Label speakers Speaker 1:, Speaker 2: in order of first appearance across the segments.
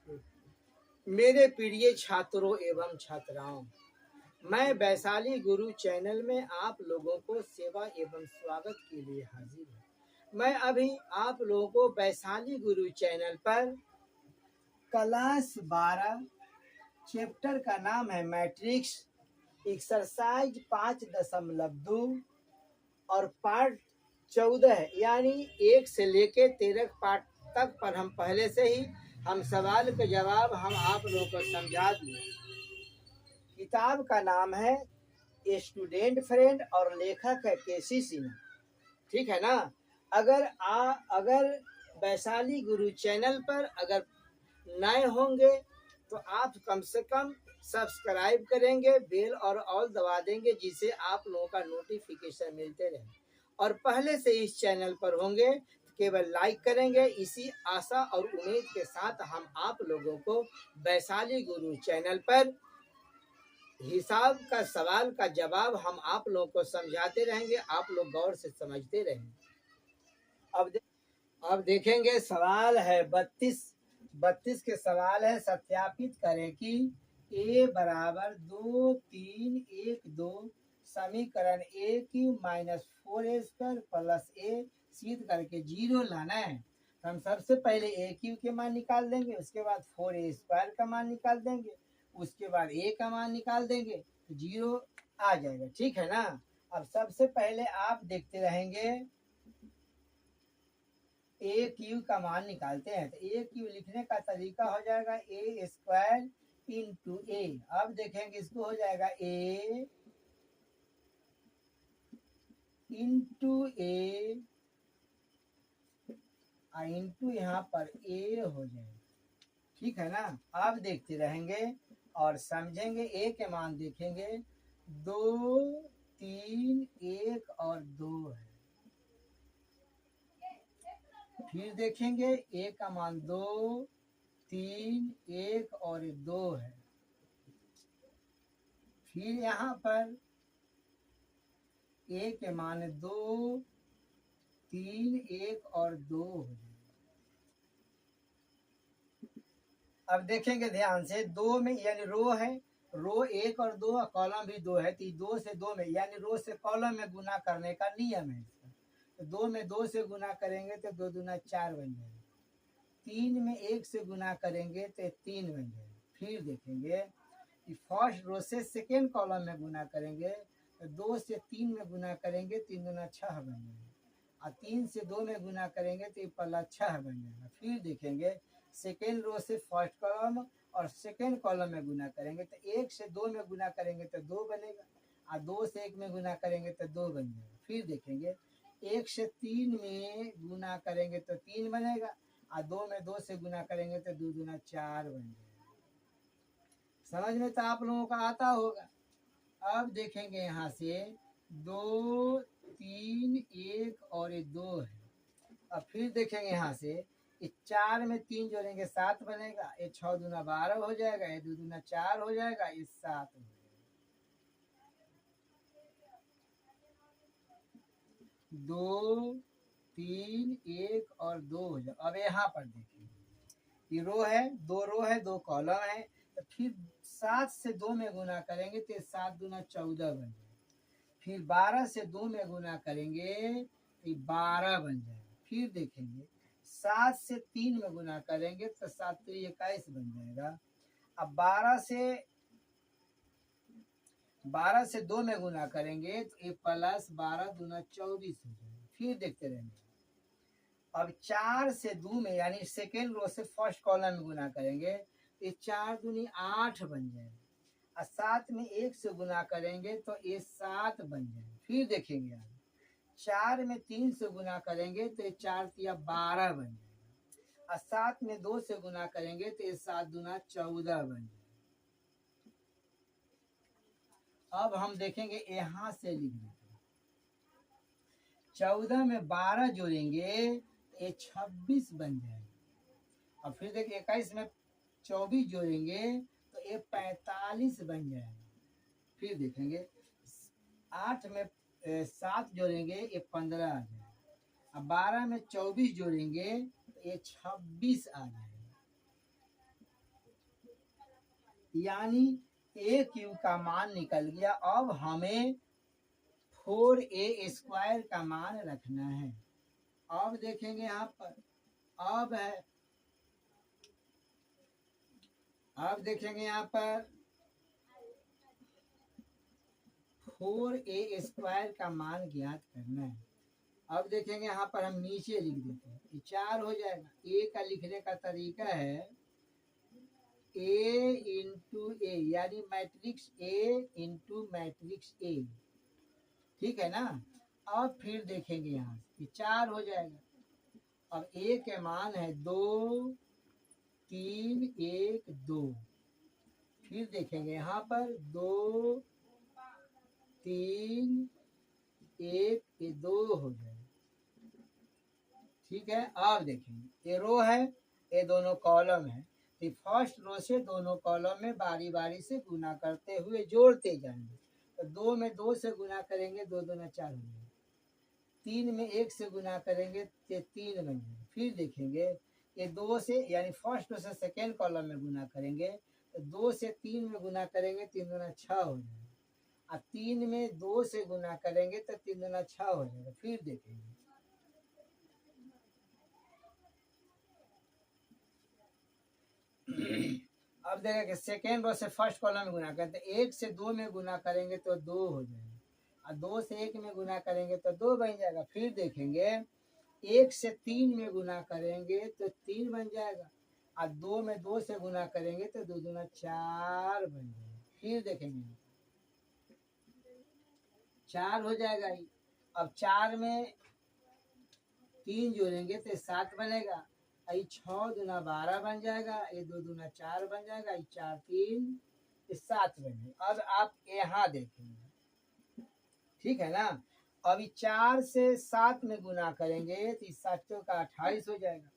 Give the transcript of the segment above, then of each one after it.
Speaker 1: मेरे प्रिय छात्रों एवं छात्राओं, मैं वैशाली गुरु चैनल में आप लोगों को सेवा एवं स्वागत के लिए हाजिर हूँ। मैं अभी आप लोगों को वैशाली गुरु चैनल पर क्लास 12 चैप्टर का नाम है मैट्रिक्स, एक्सरसाइज 5.2 और पार्ट 14 यानी 1 से लेके 13 पार्ट तक पर हम पहले से ही हम सवाल के जवाब हम आप लोगों को समझा दिए। किताब का नाम है स्टूडेंट फ्रेंड और लेखक है केसी सिन्हा। ठीक है ना। अगर वैशाली गुरु चैनल पर अगर नए होंगे तो आप कम से कम सब्सक्राइब करेंगे, बेल और ऑल दबा देंगे जिससे आप लोगों का नोटिफिकेशन मिलते रहे। और पहले से इस चैनल पर होंगे तो केवल लाइक करेंगे। इसी आशा और उम्मीद के साथ हम आप लोगों को वैशाली गुरु चैनल पर हिसाब का सवाल का जवाब हम आप लोगों को समझाते रहेंगे, आप लोग गौर से समझते रहेंगे। अब देखेंगे सवाल है 32 के सवाल है। सत्यापित करें कि a बराबर 2 3 1 2 समीकरण a cube minus 4a² plus a सिद्ध करके 0 लाना है। तो हम सबसे पहले a क्यूब के मान निकाल देंगे, उसके बाद 4a² का मान निकाल देंगे, उसके बाद a का मान निकाल देंगे तो 0 आ जाएगा। ठीक है ना। अब सबसे पहले आप देखते रहेंगे ए क्यू का मान निकालते हैं। तो ए क्यू लिखने का तरीका हो जाएगा a² इंटू ए। अब देखेंगे इसको हो जाएगा a इंटू ए इंटू यहाँ पर a हो जाएगा। ठीक है ना। अब देखते रहेंगे और समझेंगे। ए के मान देखेंगे 2 3 1 और 2 है। फिर देखेंगे ए का मान 2 3 1 और 2 है। फिर यहाँ पर ए के मान 2 3 1 और 2 हो जाएगा। अब देखेंगे ध्यान से, 2 में यानी रो है, रो 1 और 2 और कॉलम भी 2 है। तो 2 से 2 में यानी रो से कॉलम में गुना करने का नियम है इसका। तो 2 में 2 से गुना करेंगे तो 2 दूना 4 बन जाएगा। 3 में 1 से गुना करेंगे तो 3 बन जाएगा। फिर देखेंगे कि फर्स्ट रो से सेकेंड कॉलम में गुना करेंगे तो 2 से 3 में गुना करेंगे 3 दूना 6 बन जाएगा। और 3 से 2 में गुना करेंगे तो पहला 6 बन जाएगा। फिर देखेंगे सेकेंड रो से फर्स्ट कॉलम और सेकेंड कॉलम में गुना करेंगे तो 1 से 2 में गुना करेंगे तो 2 बनेगा, और 2 से 1 में गुना करेंगे तो 2 बन जाएगा। फिर देखेंगे 1 से 3 में गुना करेंगे तो 3 बनेगा, और 2 में 2 से गुना करेंगे तो 2 दूना 4 बन जाएगा। समझ में तो आप लोगों का आता होगा। अब देखेंगे यहाँ से 2 3 1 और 2 है। अब फिर देखेंगे यहाँ से 4 में 3 जोड़ेंगे 7 बनेगा, ये 6 दूना 12 हो जाएगा, ये 2 दूना 4 हो जाएगा, ये 7 हो जाएगा। 2 3 1 और 2 हो जाएगा। अब यहाँ पर देखिए ये रो है, 2 रो है 2 कॉलम है। तो फिर 7 से 2 में गुना करेंगे तो 7 दूना 14 बन जाएगा। फिर 12 से 2 में गुना करेंगे तो 12 बन जाएगा। फिर देखेंगे 7 से 3 में गुना करेंगे तो 7 3 21 बन जाएगा। अब 12 से 2 में गुना करेंगे तो ये प्लस 12 दूना 24 हो जाएगा। फिर देखते रहेंगे। अब 4 से 2 में यानी सेकेंड रो से फर्स्ट कॉलम में गुना करेंगे तो 4 दूनी 8 बन जाएगा, और 7 में 1 से गुना करेंगे तो ये 7 बन जाएगा। फिर देखेंगे 4 में 3 से गुना करेंगे तो 4 तिया 12 बन जाएगा, और 7 में 2 से गुना करेंगे तो ये 7 दूना 14 बन जाएगा। अब हम देखेंगे यहाँ से लिख देते हैं 14 में 12 जोड़ेंगे ये 26 बन जाएगा। और फिर देखिए 21 में 24 जोड़ेंगे तो ये 45 बन जाएगा। फिर देखेंगे 8 में 7 जोड़ेंगे ये 15 आ जाएगा, और 12 में 24 जोड़ेंगे तो ये 26 आ जाएगा। यानी ए क्यू का मान निकल गया। अब हमें 4a² का मान रखना है। अब देखेंगे यहाँ पर, अब है, अब देखेंगे यहाँ पर 4a² का मान ज्ञात करना है। अब देखेंगे यहाँ पर हम नीचे लिख देते हैं, ये 4 हो जाएगा। ए का लिखने का तरीका है ए इंटू ए, यानी matrix A into matrix A, ठीक है ना। अब फिर देखेंगे यहाँ से 4 हो जाएगा। अब ए के मान है 2 3 1 2। फिर देखेंगे यहाँ पर 2 3 1 ये 2 हो जाएगा, ठीक है। अब देखेंगे ये रो है, ये दोनों कॉलम है, तो फर्स्ट रो से दोनों कॉलम में बारी बारी से गुना करते हुए जोड़ते जाएंगे। तो 2 में 2 से गुना करेंगे, 2 दूना 4 हो जाएगा। 3 में 1 से गुना करेंगे तो 3 बन जाएगा। फिर देखेंगे ये 2 से, यानी फर्स्ट रो से सेकेंड कॉलम में गुना करेंगे, तो 2 से 3 में गुना करेंगे, 3 दूना 6 हो जाएगा। और 3 में 2 से गुना करेंगे तो 3 दूना 6 हो जाएगा। फिर देखेंगे अब देखेंगे सेकेंड रो से फर्स्ट कॉलम में गुना करते, 1 से 2 में गुना करेंगे तो 2 हो जाएगा, और 2 से 1 में गुना करेंगे तो 2 बन जाएगा। फिर देखेंगे 1 से 3 में गुना करेंगे तो 3 बन जाएगा, और 2 में 2 से गुना करेंगे तो 2 दूना 4 बन जाएगा। फिर देखेंगे 4 हो जाएगा ही। अब 4 में 3 जोड़ेंगे तो 7 बनेगा, ये 6 दूना 12 बन जाएगा, ये 2 दूना 4 बन जाएगा, ये 4 3 7 बनेगा। अब आप यहाँ देखेंगे, ठीक है ना। अभी 4 से 7 में गुना करेंगे तो 7 चौका 28 हो जाएगा।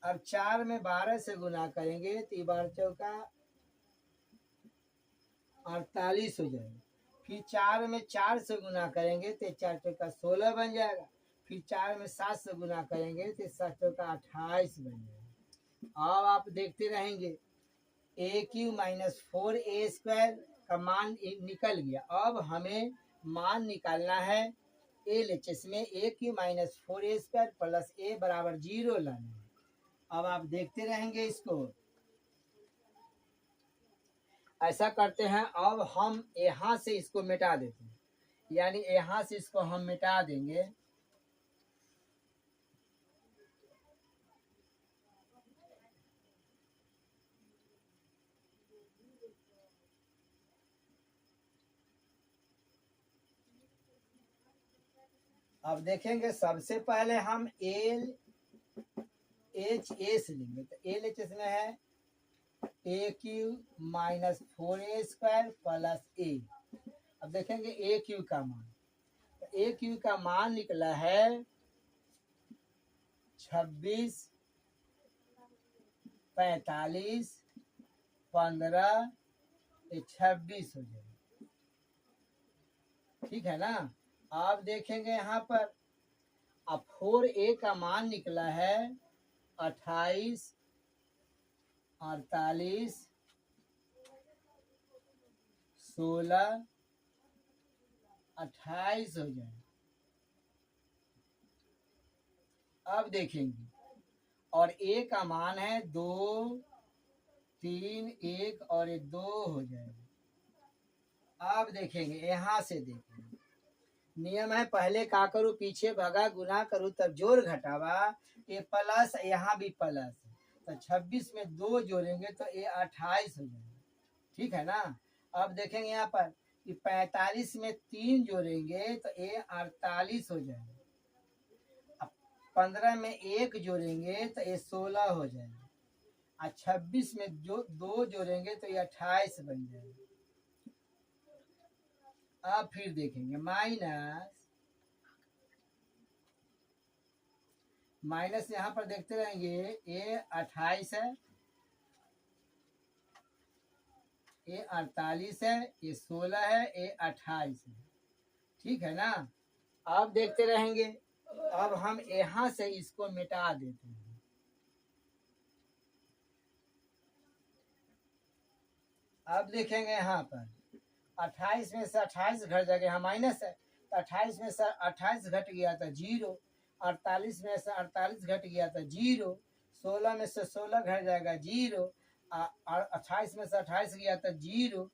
Speaker 1: अब 4 में 12 से गुना करेंगे तो 12 चौका 48 हो जाएगा। फिर 4 में 4 से गुना करेंगे तो 4 चौका 16 बन जाएगा। फिर 4 में 7 से गुना करेंगे तो 7 चौका 28 बन जाएगा। अब आप देखते रहेंगे ए क्यू माइनस 4a² का मान निकल गया। अब हमें मान निकालना है LHS में ए क्यू माइनस 4a² प्लस ए बराबर 0 लाना है। अब आप देखते रहेंगे इसको, ऐसा करते हैं। अब हम यहाँ से इसको मिटा देते हैं, यानी यहाँ से इसको हम मिटा देंगे। अब देखेंगे सबसे पहले हम LHS लेंगे, तो LHS में है ए क्यू माइनस 4a² प्लस ए। अब देखेंगे ए क्यू का मान, तो ए क्यू का मान निकला है 26 45 15 26 हो जाएगा, ठीक है ना। आप देखेंगे यहाँ पर अब 4a का मान निकला है 28 48 16 28 हो जाए। अब देखेंगे और ए का मान है 2 3 1 और ये 2 हो जाएगा। अब देखेंगे यहाँ से देखेंगे नियम है, पहले का करूँ पीछे भगा गुना करूँ तब जोड़ घटावा, ये प्लस यहाँ भी प्लस, तो 26 में 2 जोड़ेंगे तो ये 28 हो जाएगा, ठीक है ना। अब देखेंगे यहाँ पर कि 45 में 3 जोड़ेंगे तो ये 48 हो जाएगा। अब 15 में 1 जोड़ेंगे तो ये 16 हो जाएगा, और 26 में जो 2 जोड़ेंगे तो ये 28 बन जाएगा। अब फिर देखेंगे माइनस यहाँ पर देखते रहेंगे, ये 28 है, ये 48 है, ये 16 है, ये 28 है, ठीक है ना। अब देखते रहेंगे, अब हम यहाँ से इसको मिटा देते हैं। अब देखेंगे यहाँ पर 28 में से 28 घट जाएगा, यहाँ माइनस है तो 28 में से 28 घट गया तो 0, 48 में से 48 घट गया तो 0, 16 में से 16 घट जाएगा 0, और 28 में से 28 गया तो 0।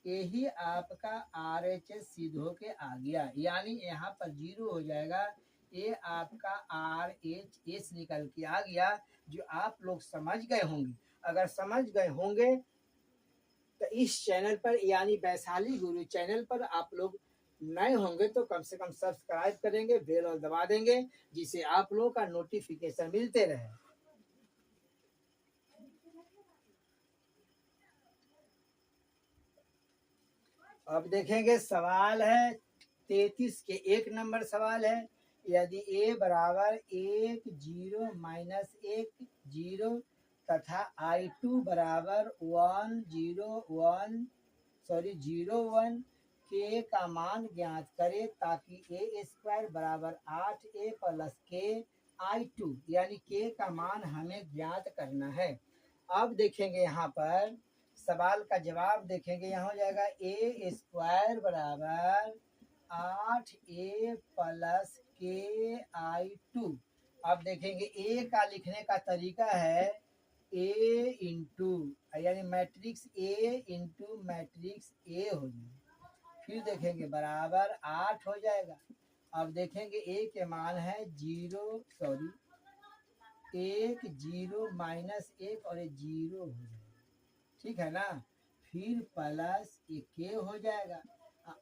Speaker 1: यही आपका RHS सिद्ध होके आ गया, यानी यहाँ पर 0 हो जाएगा। ये आपका RHS निकल के आ गया, जो आप लोग समझ गए होंगे। अगर समझ गए होंगे तो इस चैनल पर यानी वैशाली गुरु चैनल पर आप लोग नए होंगे तो कम से कम सब्सक्राइब करेंगे, बेल और दबा देंगे, जिससे आप लोगों का नोटिफिकेशन मिलते रहे। अब देखेंगे सवाल है 33 के 1 नंबर सवाल है, यदि a बराबर 1 0 माइनस 1 0 तथा I2 बराबर 1 0 1 के का मान ज्ञात करे ताकि a स्क्वायर बराबर 8a प्लस k I2 यानी k का मान हमें ज्ञात करना है। अब देखेंगे यहाँ पर सवाल का जवाब देखेंगे, यहाँ हो जाएगा a स्क्वायर बराबर 8a प्लस KI2। अब देखेंगे a का लिखने का तरीका है a इंटू यानी matrix a into matrix a हो जाएगा, फिर देखेंगे बराबर 8 हो जाएगा। अब देखेंगे a के मान है 1 0 माइनस 1 और 0 हो जाएगा, ठीक है ना। फिर प्लस k हो जाएगा।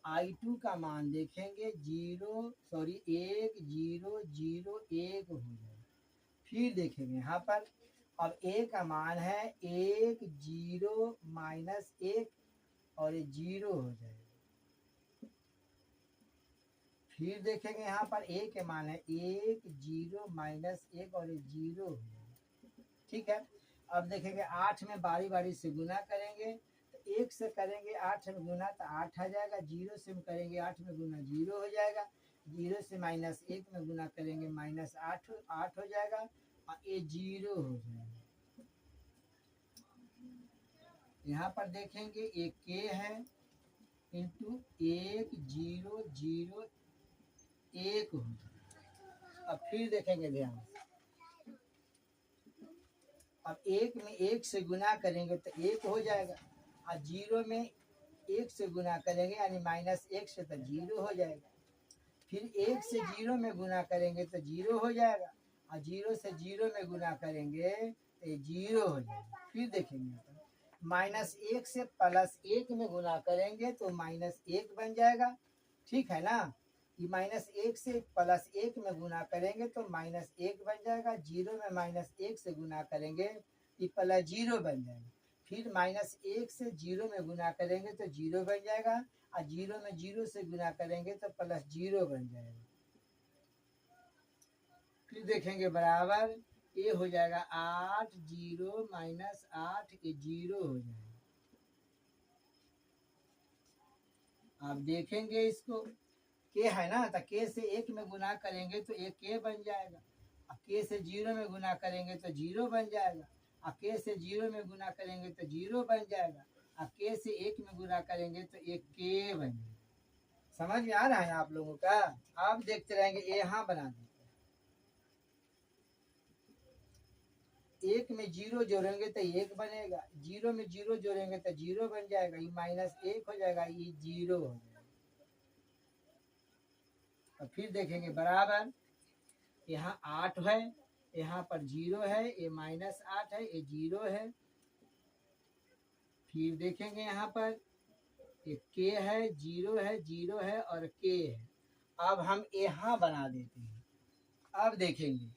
Speaker 1: I2 का मान देखेंगे 1 0 0 1 हो जाएगा। फिर देखेंगे यहाँ पर अब a का मान है 1 0 माइनस 1 और 0 हो जाएगा। फिर देखेंगे यहाँ पर a के मान है 1 0 माइनस 1 और 0 हो जाएगा, ठीक है। अब देखेंगे 8 में बारी बारी से गुना करेंगे तो 1 से करेंगे 8 में गुना तो 8 आ जाएगा, 0 से करेंगे 8 में गुना 0 हो जाएगा, 0 से माइनस 1 में गुना करेंगे माइनस 8 हो जाएगा और ये 0 हो जाएगा। यहाँ पर देखेंगे एक k है इंटू 1 0 0 1 हो जाएगा। अब फिर देखेंगे ध्यान, अब 1 में 1 से गुना करेंगे तो 1 हो जाएगा, और 0 में 1 से गुना करेंगे यानी माइनस 1 से तो 0 हो जाएगा। फिर 1 से 0 में गुना करेंगे तो 0 हो जाएगा, और 0 से 0 में गुना करेंगे तो 0 हो जाएगा। फिर देखेंगे माइनस 1 से प्लस 1 में गुना करेंगे तो माइनस 1 बन जाएगा, ठीक है ना। ये माइनस 1 से प्लस 1 में गुना करेंगे तो माइनस 1 बन जाएगा, 0 में माइनस 1 से गुना करेंगे ये प्लस 0 बन जाएगा। फिर माइनस 1 से 0 में गुना करेंगे तो 0 बन जाएगा, और 0 में 0 से गुना करेंगे तो प्लस 0 बन जाएगा। फिर देखेंगे बराबर ये हो जाएगा 8 0 माइनस 8 ये 0 हो जाएगा। आप देखेंगे इसको के है ना, तो के से 1 में गुना करेंगे तो एक के बन जाएगा, और के से 0 में गुना करेंगे तो 0 बन जाएगा, और के से 0 में गुना करेंगे तो 0 बन जाएगा, और के से 1 में गुना करेंगे तो एक के बन जाएगा। समझ में आ रहा है आप लोगों का। आप देखते रहेंगे यहाँ बना देते हैं, 1 में 0 जोड़ेंगे तो 1 बनेगा, 0 में 0 जोड़ेंगे तो 0 बन जाएगा, ये माइनस 1 हो जाएगा, ये 0 हो जाएगा। और फिर देखेंगे बराबर यहाँ 8 है, यहाँ पर 0 है, ये माइनस 8 है, ये 0 है। फिर देखेंगे यहाँ पर ये के है, 0 है, 0 है और के है। अब हम यहाँ बना देते हैं। अब देखेंगे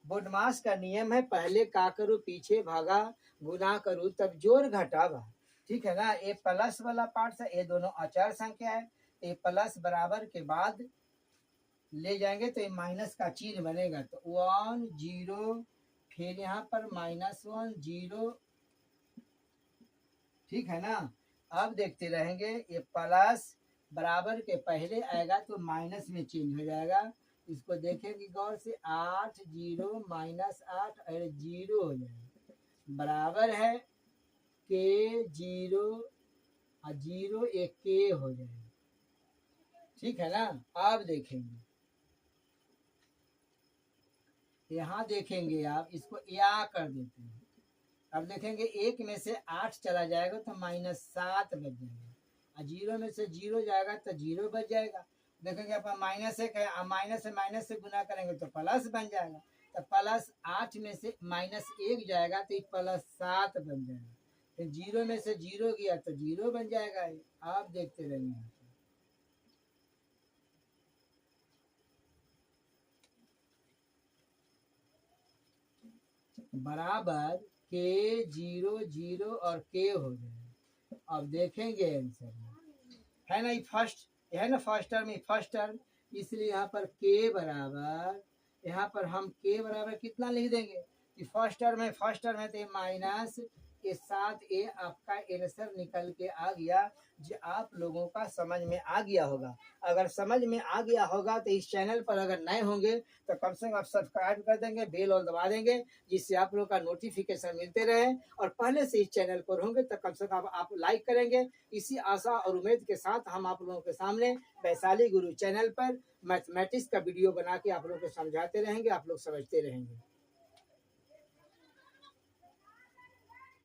Speaker 1: बोडमास का नियम है, पहले का करो पीछे भागा, गुना करो तब जोड़ घटावा, ठीक है ना। ये प्लस वाला पार्ट है, ये दोनों अचर संख्या है, ये प्लस बराबर के बाद ले जाएंगे तो ये माइनस का चिन्ह बनेगा, तो 1 0 फिर यहाँ पर -1 0, ठीक है ना। अब देखते रहेंगे ये प्लस बराबर के पहले आएगा तो माइनस में चेंज हो जाएगा, इसको देखेंगे गौर से 8 0 माइनस 8 और 0 हो जाएगा, बराबर है के 0 और 0 एक के हो जाएगा। ठीक है ना। आप देखेंगे, यहाँ देखेंगे आप, इसको या कर देते हैं। अब देखेंगे 1 में से 8 चला जाएगा तो -7 बच जाएगा, और 0 में से 0 जाएगा तो 0 बच जाएगा। देखेंगे अपन -1 है, माइनस से गुना करेंगे तो प्लस बन जाएगा, तो +8 में से -1 जाएगा तो +7 बन जाएगा। फिर 0 में से 0 गया तो 0 बन जाएगा। आप देखते रहेंगे। बराबर के 0 0 और के हो गए। अब देखेंगे आंसर है ना, ये फर्स्ट है ना, फर्स्ट टर्म, इसलिए यहाँ पर के बराबर, यहाँ पर हम के बराबर कितना लिख देंगे, ये फर्स्ट टर्म है तो माइनस के साथ ये आपका आंसर निकल के आ गया। जो आप लोगों का समझ में आ गया होगा। अगर समझ में आ गया होगा तो इस चैनल पर अगर नए होंगे तो कम से कम आप सब्सक्राइब कर देंगे, बेल और दबा देंगे, जिससे आप लोगों का नोटिफिकेशन मिलते रहे। और पहले से इस चैनल पर होंगे तो कम से कम आप लाइक करेंगे। इसी आशा और उम्मीद के साथ हम आप लोगों के सामने वैशाली गुरु चैनल पर मैथमेटिक्स का वीडियो बना के आप लोगों को समझाते रहेंगे, आप लोग समझते रहेंगे।